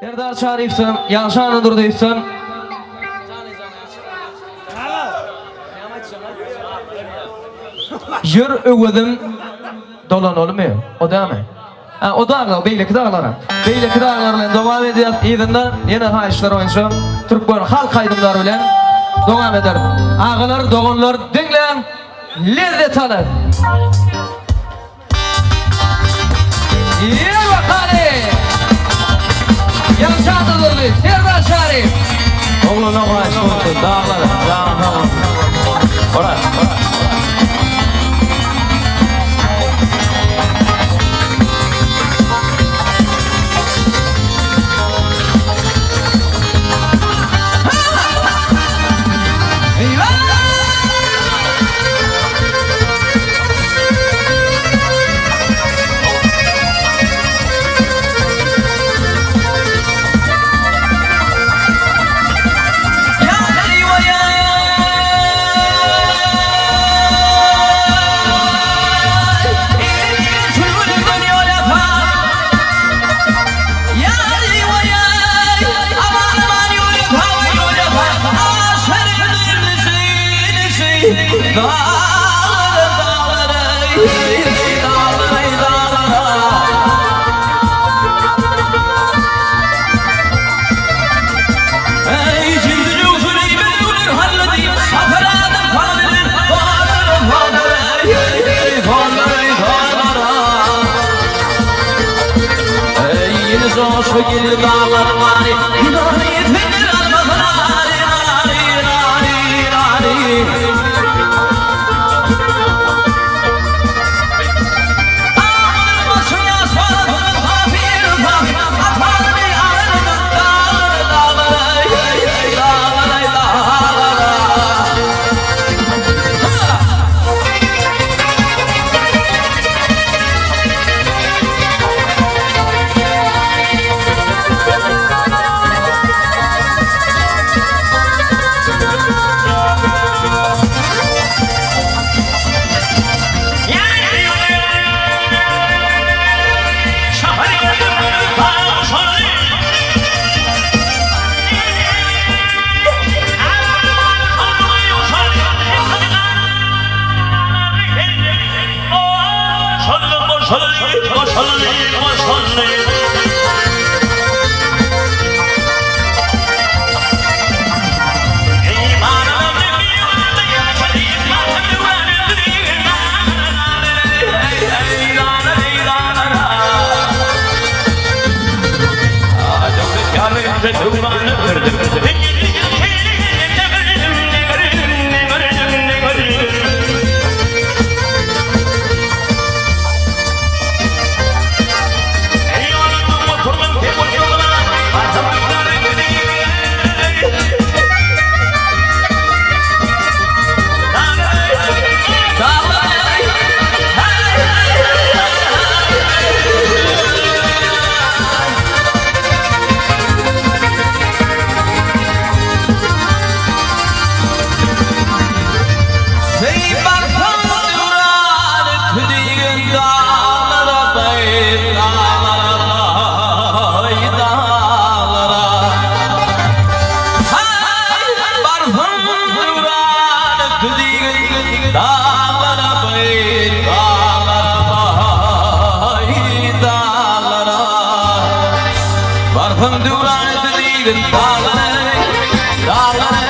Serdar Şarif'sin, Yaşan Durduysun. Yür öwüdüm dolan olmuyor. O da mı? O dağlar, beyleki dağlara. Beyleki dağlarla devam edeceğiz. İzinde yine hayışlar oyuncu. Türk boyu halk aydımlar bilen devam eder. Ağalar, doğanlar dinlen. Lezzet alın. Yürü bakalım. Yaşan Durduysun, Serdar Şarif. Oğluna hayış olsun, dağlara. Dağlara. Oraya. Gel dağlar mani, inani etmektir almadan, inani. Ağlar başım yaşmadan, hafif, atar bir ağrıdan, dağlar, Varfım duran ettiğin dağlara, dağlara.